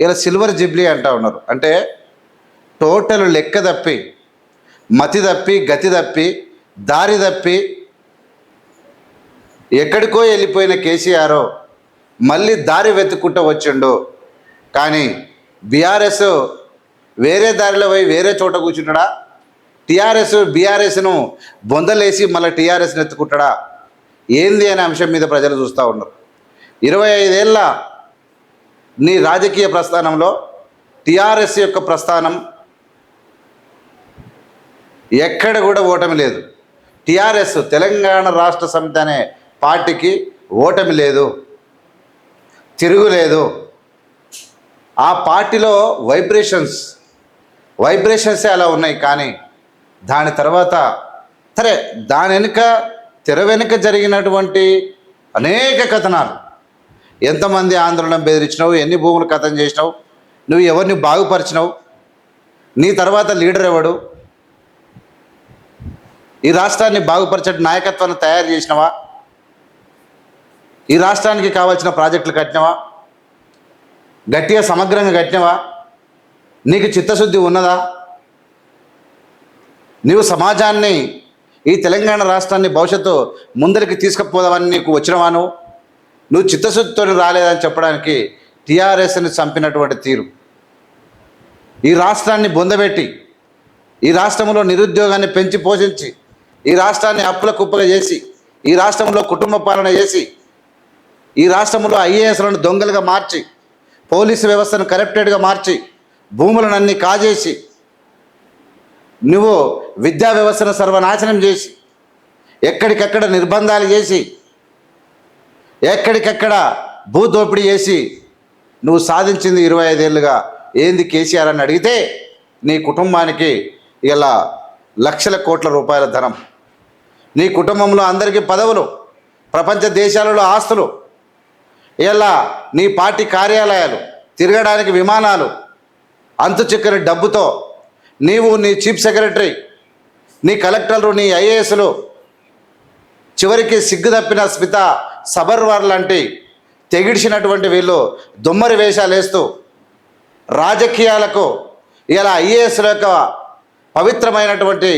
ఇలా silver Jubilee అంటూ ఉన్నారు. అంటే టోటల్ లెక్క తప్పి, మతి తప్పి, గతి తప్పి, దారి తప్పి ఎక్కడికో వెళ్ళిపోయిన కేసీఆర్ మళ్ళీ దారి వెతుక్కుంటూ వచ్చిండు. కానీ బీఆర్ఎస్ వేరే దారిలో పోయి వేరే చోట కూర్చుంటాడా? బీఆర్ఎస్ను బొందలేసి మళ్ళీ టీఆర్ఎస్ని ఎత్తుకుంటాడా? ఏంది అనే అంశం మీద ప్రజలు చూస్తూ ఉన్నారు. 25 ఏళ్ళ నీ రాజకీయ ప్రస్థానంలో టీఆర్ఎస్ యొక్క ప్రస్థానం ఎక్కడ కూడా ఓటమి లేదు. టీఆర్ఎస్ తెలంగాణ రాష్ట్ర సమితి అనే పార్టీకి ఓటమి లేదు, తిరుగులేదు. ఆ పార్టీలో వైబ్రేషన్సే అలా ఉన్నాయి. కానీ దాని తర్వాత సరే, దాని తెర వెనుక జరిగినటువంటి అనేక కథనాలు, ఎంతమంది ఆందోళన బెదిరించినావు, ఎన్ని భూములు కథం చేసినావు, నువ్వు ఎవరిని బాగుపరిచినావు, నీ తర్వాత లీడర్ ఎవడు, ఈ రాష్ట్రాన్ని బాగుపరిచే నాయకత్వాన్ని తయారు చేసినవా, ఈ రాష్ట్రానికి కావాల్సిన ప్రాజెక్టులు కట్టినవా, గట్టిగా సమగ్రంగా కట్టినవా, నీకు చిత్తశుద్ధి ఉన్నదా, నీవు సమాజాన్ని, ఈ తెలంగాణ రాష్ట్రాన్ని భవిష్యత్తు ముందరికి తీసుకుపోదామని నీకు వచ్చినవాను, నువ్వు చిత్తశుద్ధితో రాలేదని చెప్పడానికి టీఆర్ఎస్ని చంపినటువంటి తీరు, ఈ రాష్ట్రాన్ని బొందబెట్టి, ఈ రాష్ట్రంలో నిరుద్యోగాన్ని పెంచి పోషించి, ఈ రాష్ట్రాన్ని అప్పుల కుప్పగా చేసి, ఈ రాష్ట్రంలో కుటుంబ పాలన చేసి, ఈ రాష్ట్రంలో ఐఏఎస్లను దొంగలుగా మార్చి, పోలీసు వ్యవస్థను కరప్టెడ్గా మార్చి, భూములనన్నీ కాజేసి, నువ్వు విద్యా వ్యవస్థను సర్వనాశనం చేసి, ఎక్కడికక్కడ నిర్బంధాలు చేసి, ఎక్కడికక్కడ భూదోపిడీ చేసి నువ్వు సాధించింది 25 ఏళ్ళుగా ఏంది కేసీఆర్ అని అడిగితే, నీ కుటుంబానికి ఇలా లక్షల కోట్ల రూపాయల ధనం, నీ కుటుంబంలో అందరికీ పదవులు, ప్రపంచ దేశాలలో ఆస్తులు, ఇలా నీ పార్టీ కార్యాలయాలు, తిరగడానికి విమానాలు, అంతు చిక్కని డబ్బుతో నీవు, నీ చీఫ్ సెక్రటరీ, నీ కలెక్టర్లు, నీ ఐఏఎస్లు, చివరికి సిగ్గు తప్పిన స్మిత సబర్వార్ లాంటి తెగిడిచినటువంటి వీళ్ళు దొమ్మరి వేషాలు వేస్తూ రాజకీయాలకు ఇలా ఐఏఎస్ల యొక్క పవిత్రమైనటువంటి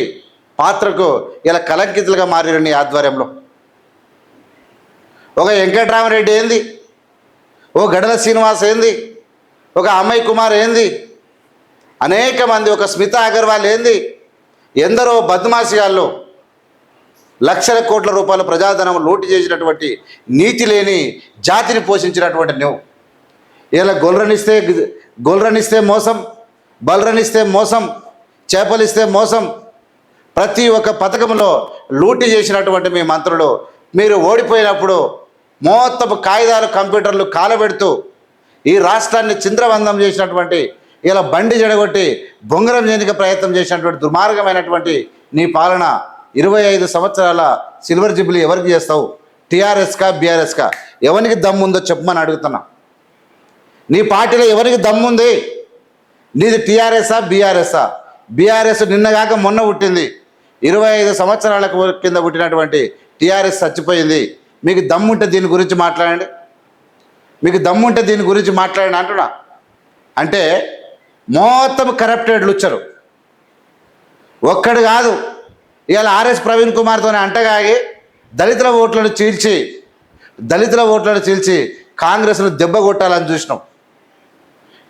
పాత్రకు ఇలా కలంకితులుగా మారిన నీ ఆధ్వర్యంలో ఒక వెంకటరామరెడ్డి ఏంది, ఓ గడల శ్రీనివాస్ ఏంది, ఒక అమ్మాయి కుమార్ ఏంది, అనేక మంది, ఒక స్మిత అగర్వాల్ ఏంది, ఎందరో బద్మాషిగాళ్ళు లక్షల కోట్ల రూపాయల ప్రజాధనం లూటి చేసినటువంటి నీతి లేని జాతిని పోషించినటువంటి నువ్వు ఇలా గొల్రనిస్తే మోసం, బల్రనిస్తే మోసం, చేపలిస్తే మోసం, ప్రతి ఒక్క పథకంలో లూటి చేసినటువంటి మీ మంత్రులు మీరు ఓడిపోయినప్పుడు మొత్తం కాగితాలు, కంప్యూటర్లు కాలబెడుతూ ఈ రాష్ట్రాన్ని చింద్రవందం చేసినటువంటి, ఇలా బండి జడగొట్టి బొంగరం చేయడానికి ప్రయత్నం చేసినటువంటి దుర్మార్గమైనటువంటి నీ పాలన 25 సంవత్సరాల సిల్వర్ జూబ్లీ ఎవరికి చేస్తావు? టీఆర్ఎస్కా, బీఆర్ఎస్కా? ఎవరికి దమ్ముందో చెప్పమని అడుగుతున్నా. నీ పార్టీలో ఎవరికి దమ్ముంది? నీది టీఆర్ఎస్ఆ, బీఆర్ఎస్ఆ? బీఆర్ఎస్ నిన్నగాక మొన్న పుట్టింది, 25 సంవత్సరాల కింద పుట్టినటువంటి టీఆర్ఎస్ చచ్చిపోయింది. మీకు దమ్ముంటే దీని గురించి మాట్లాడండి, మీకు దమ్ముంటే దీని గురించి మాట్లాడండి అంటున్నా. అంటే మొత్తం కరప్టెడ్లు వచ్చారు, ఒక్కడు కాదు. ఇవాళ ఆర్ఎస్ ప్రవీణ్ కుమార్తోనే అంటగాగి దళితుల ఓట్లను చీల్చి కాంగ్రెస్ను దెబ్బ కొట్టాలని చూసినాం.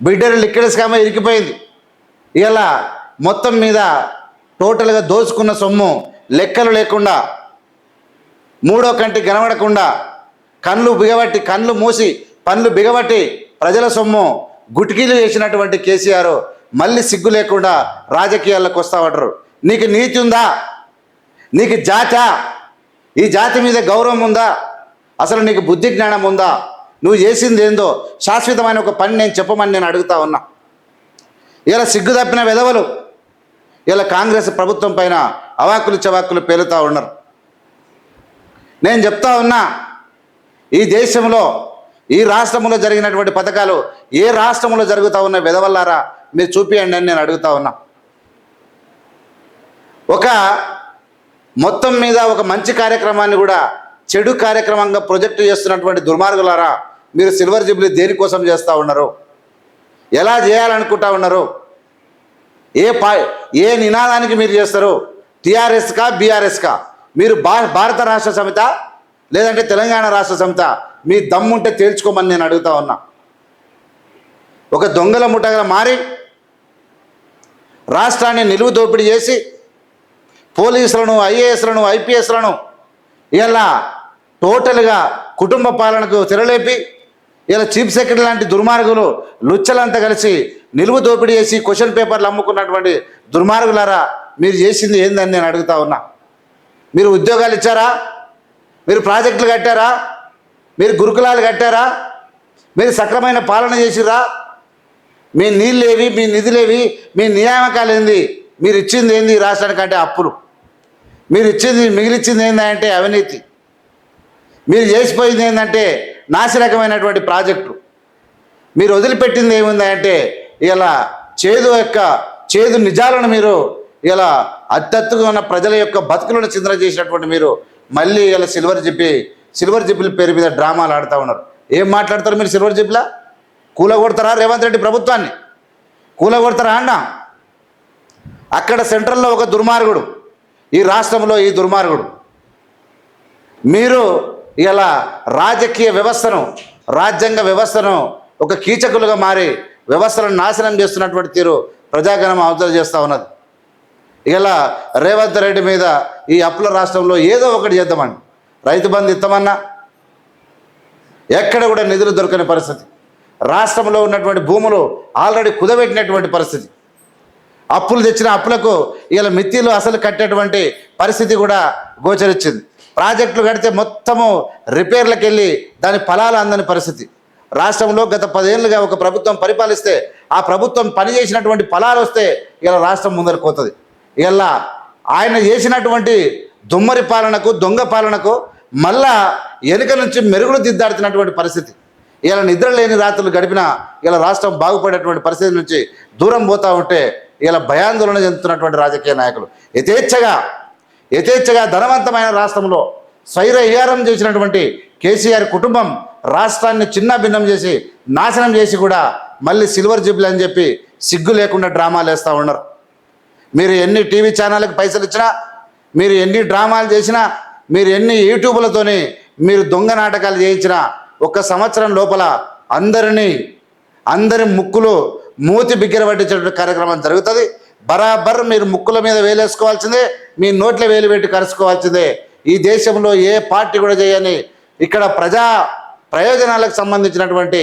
బిడ్డలు లిక్విడ్స్కామ ఇరికిపోయింది. ఇలా మొత్తం మీద టోటల్గా దోచుకున్న సొమ్ము లెక్కలు లేకుండా, మూడో కంటి కనబడకుండా, కళ్ళు మూసి పనులు బిగబట్టి ప్రజల సొమ్ము గుటికీలు చేసినటువంటి కేసీఆర్ మళ్ళీ సిగ్గు లేకుండా రాజకీయాల్లోకి వస్తామంటారు. నీకు నీతి ఉందా? నీకు జాతా? ఈ జాతి మీద గౌరవం ఉందా? అసలు నీకు బుద్ధి జ్ఞానం ఉందా? నువ్వు చేసింది ఏందో శాశ్వతమైన ఒక పని నేను చెప్పమని నేను అడుగుతా ఉన్నా. ఇలా సిగ్గు తప్పిన వెధవలు ఇలా కాంగ్రెస్ ప్రభుత్వం పైన అవాక్కులు చవాక్కులు పేలుతూ ఉన్నారు. నేను చెప్తా ఉన్నా, ఈ దేశంలో, ఈ రాష్ట్రంలో జరిగినటువంటి పథకాలు ఏ రాష్ట్రంలో జరుగుతూ ఉన్న వెధవల్లారా మీరు చూపియండి అని నేను అడుగుతా ఉన్నా. ఒక మొత్తం మీద ఒక మంచి కార్యక్రమాన్ని కూడా చెడు కార్యక్రమంగా ప్రొజెక్ట్ చేస్తున్నటువంటి దుర్మార్గులారా, మీరు సిల్వర్ జూబ్లీ దేనికోసం చేస్తూ ఉన్నారు? ఎలా చేయాలనుకుంటా ఉన్నారు? ఏ నినాదానికి మీరు చేస్తారు? టీఆర్ఎస్కా బీఆర్ఎస్కా? మీరు భారత రాష్ట్ర సమిత లేదంటే తెలంగాణ రాష్ట్ర సమిత? మీ దమ్ముంటే తేల్చుకోమని నేను అడుగుతా ఉన్నా. ఒక దొంగల ముఠాగా మారి రాష్ట్రాన్ని నిలువు దోపిడీ చేసి పోలీసులను, ఐఏఎస్లను, ఐపీఎస్లను ఇలా టోటల్గా కుటుంబ పాలనకు తెరలేపి ఇలా చీఫ్ సెక్రటరీ లాంటి దుర్మార్గులు లుచ్చలంతా కలిసి నిలువు దోపిడీ చేసి క్వశ్చన్ పేపర్లు అమ్ముకున్నటువంటి దుర్మార్గులారా, మీరు చేసింది ఏందని నేను అడుగుతా ఉన్నా. మీరు ఉద్యోగాలు ఇచ్చారా? మీరు ప్రాజెక్టులు కట్టారా? మీరు గురుకులాలు కట్టారా? మీరు సక్రమైన పాలన చేసిరా? మీ నీళ్ళేవి, మీ నిధులేవి, మీ నియామకాలు ఏంది? మీరు ఇచ్చింది ఏంది రాష్ట్రానికంటే? అప్పులు. మీరు ఇచ్చింది మిగిలిచ్చింది ఏంటంటే అవినీతి. మీరు చేసిపోయింది ఏంటంటే నాసిరకమైనటువంటి ప్రాజెక్టులు. మీరు వదిలిపెట్టింది ఏముందంటే ఇలా చేదు నిజాలను మీరు ఇలా అత్తత్తుగా ఉన్న ప్రజల యొక్క బతుకులను చింద్ర చేసినటువంటి మీరు మళ్ళీ ఇలా సిల్వర్ జిప్ల పేరు మీద డ్రామాలు ఆడుతూ ఉన్నారు. ఏం మాట్లాడతారు మీరు? సిల్వర్ జిప్లా కూలగొడతారా? రేవంత్ రెడ్డి ప్రభుత్వాన్ని కూలగొడతారా అన్న? అక్కడ సెంట్రల్లో ఒక దుర్మార్గుడు, ఈ రాష్ట్రంలో ఈ దుర్మార్గుడు. మీరు ఇలా రాజకీయ వ్యవస్థను, రాజ్యాంగ వ్యవస్థను ఒక కీచకులుగా మారి వ్యవస్థలను నాశనం చేస్తున్నటువంటి తీరు ప్రజాగణం అవతల చేస్తూ ఉన్నది. ఇలా రేవంత్ రెడ్డి మీద ఈ అప్పుల రాష్ట్రంలో ఏదో ఒకటి చేద్దామని, రైతు బంధు ఇస్తామన్నా ఎక్కడ కూడా నిధులు దొరకని పరిస్థితి. రాష్ట్రంలో ఉన్నటువంటి భూములు ఆల్రెడీ కుదబెట్టినటువంటి పరిస్థితి. అప్పులు తెచ్చిన అప్పులకు ఇలా మిత్తిలు అసలు కట్టేటువంటి పరిస్థితి కూడా గోచరించింది. ప్రాజెక్టులు కడితే మొత్తము రిపేర్లకు వెళ్ళి దాని ఫలాలు అందని పరిస్థితి. రాష్ట్రంలో గత 10 ఏళ్ళుగా ఒక ప్రభుత్వం పరిపాలిస్తే ఆ ప్రభుత్వం పనిచేసినటువంటి ఫలాలు వస్తే ఇలా రాష్ట్రం ముందరకు పోతుంది. ఇలా ఆయన చేసినటువంటి దుమ్మరి పాలనకు, దొంగ పాలనకు మళ్ళా వెనుక నుంచి మెరుగులు దిద్దాడుతున్నటువంటి పరిస్థితి. ఇలా నిద్ర లేని రాత్రులు గడిపిన ఇలా రాష్ట్రం బాగుపడేటువంటి పరిస్థితి నుంచి దూరం పోతూ ఉంటే ఇలా భయాందోళన చెందుతున్నటువంటి రాజకీయ నాయకులు యథేచ్ఛగా ధనవంతమైన రాష్ట్రంలో స్వైరవిహారం చేసినటువంటి కేసీఆర్ కుటుంబం రాష్ట్రాన్ని చిన్న భిన్నం చేసి నాశనం చేసి కూడా మళ్ళీ సిల్వర్ జిబ్లు అని చెప్పి సిగ్గు లేకుండా డ్రామాలు వేస్తూ ఉన్నారు. మీరు ఎన్ని టీవీ ఛానళ్ళకి పైసలు ఇచ్చినా, మీరు ఎన్ని డ్రామాలు చేసినా, మీరు ఎన్ని యూట్యూబ్లతోని మీరు దొంగ నాటకాలు చేయించినా 1 సంవత్సరం లోపల అందరి ముక్కులు మూతి బిగ్గర పట్టించేటువంటి కార్యక్రమం జరుగుతుంది. బరాబర్ మీరు ముక్కుల మీద వేలేసుకోవాల్సిందే, మీ నోట్ల వేలు పెట్టి కరుచుకోవాల్సిందే. ఈ దేశంలో ఏ పార్టీ కూడా చేయని ఇక్కడ ప్రజా ప్రయోజనాలకు సంబంధించినటువంటి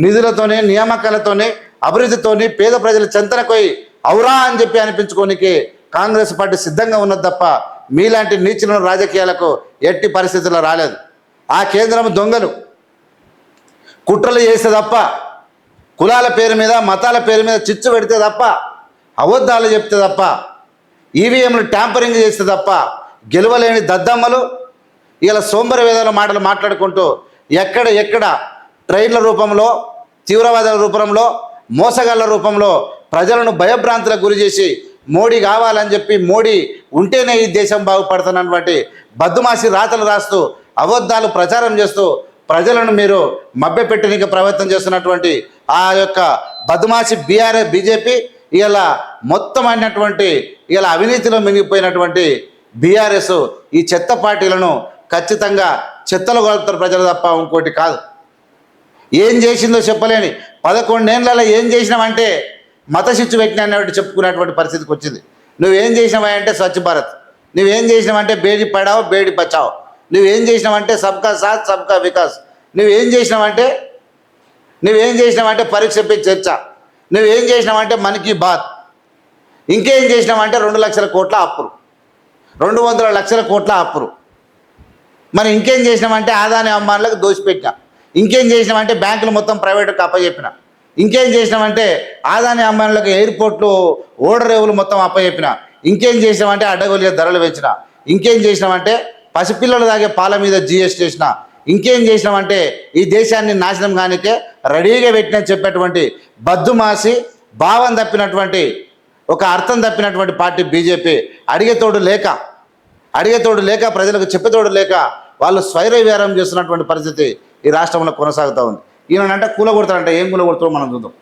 నిధులతోనే, నియామకాలతోనే, అభివృద్ధితోని పేద ప్రజల చెంతనకోయి ఔరా అని చెప్పి అనిపించుకోనికి కాంగ్రెస్ పార్టీ సిద్ధంగా ఉన్నది తప్ప మీలాంటి నీచుల రాజకీయాలకు ఎట్టి పరిస్థితుల్లో రాలేదు. ఆ కేంద్రం దొంగలు కుట్రలు చేస్తే తప్ప, కులాల పేరు మీద, మతాల పేరు మీద చిచ్చు పెడితే తప్ప, అబద్ధాలు చెప్తే తప్ప, ఈవీఎంలు ట్యాంపరింగ్ చేస్తే తప్ప గెలవలేని దద్దమ్మలు ఇలా సోంబర వేదాల మాటలు మాట్లాడుకుంటూ ఎక్కడ ట్రైన్ల రూపంలో, తీవ్రవాదుల రూపంలో, మోసగాళ్ళ రూపంలో ప్రజలను భయభ్రాంతులకు గురి చేసి మోడీ కావాలని చెప్పి, మోడీ ఉంటేనే ఈ దేశం బాగుపడుతున్నటువంటి బద్దుమాసి రాతలు రాస్తూ అబద్ధాలు ప్రచారం చేస్తూ ప్రజలను మీరు మభ్యపెట్టడానికి ప్రయత్నం చేస్తున్నటువంటి ఆ యొక్క బద్మాసి బీజేపీ ఇలా మొత్తం అయినటువంటి ఇలా అవినీతిలో మిగిలిపోయినటువంటి బీఆర్ఎస్ ఈ చెత్త పార్టీలను ఖచ్చితంగా చెత్తలు కొలుపుతారు ప్రజలు తప్ప ఇంకోటి కాదు. ఏం చేసిందో చెప్పలేని 11 ఏళ్ళలో ఏం చేసినామంటే మత శిక్షు పెట్టిన అన్నట్టు చెప్పుకునేటువంటి పరిస్థితికి వచ్చింది. నువ్వేం చేసినావా అంటే స్వచ్ఛ భారత్, నువ్వేం చేసినావంటే బేడీ పడావ్ బేడీ బచావ్, నువ్వేం చేసినావంటే సబ్కా సాత్ సబ్కా వికాస్, నువ్వేం చేసినావంటే పరీక్ష పే చర్చ, నువ్వేం చేసినావంటే మన్ కీ బాత్, ఇంకేం చేసినావంటే 2 లక్షల కోట్ల అప్పులు, 200 లక్షల కోట్ల అప్పులు. మరి ఇంకేం చేసినామంటే ఆదాని అమ్మానులకు దోసిపెట్టినా, ఇంకేం చేసినామంటే బ్యాంకులు మొత్తం ప్రైవేట్కి అప్పచెప్పిన, ఇంకేం చేసినామంటే ఆదాని అమ్మానులకు ఎయిర్పోర్ట్లు ఓడరేవులు మొత్తం అప్పచెప్పిన, ఇంకేం చేసినామంటే అడ్డగోలుగా ధరలు పెంచిన, ఇంకేం చేసినామంటే పసిపిల్లలు తాగే పాల మీద జీఎస్టీ చేసిన, ఇంకేం చేసినామంటే ఈ దేశాన్ని నాశనం కానికే రెడీగా పెట్టిన చెప్పేటువంటి బద్దుమాసి భావం తప్పినటువంటి ఒక అర్థం తప్పినటువంటి పార్టీ బీజేపీ. అడిగేతోడు లేక ప్రజలకు చెప్పేతోడు లేక వాళ్ళు స్వైరవిహారం చేస్తున్నటువంటి పరిస్థితి ఈ రాష్ట్రంలో కొనసాగుతూ ఉంది. ఈయనంటే కూలగొడతారంటే ఏం కూలగొడతారో మనం చూద్దాం.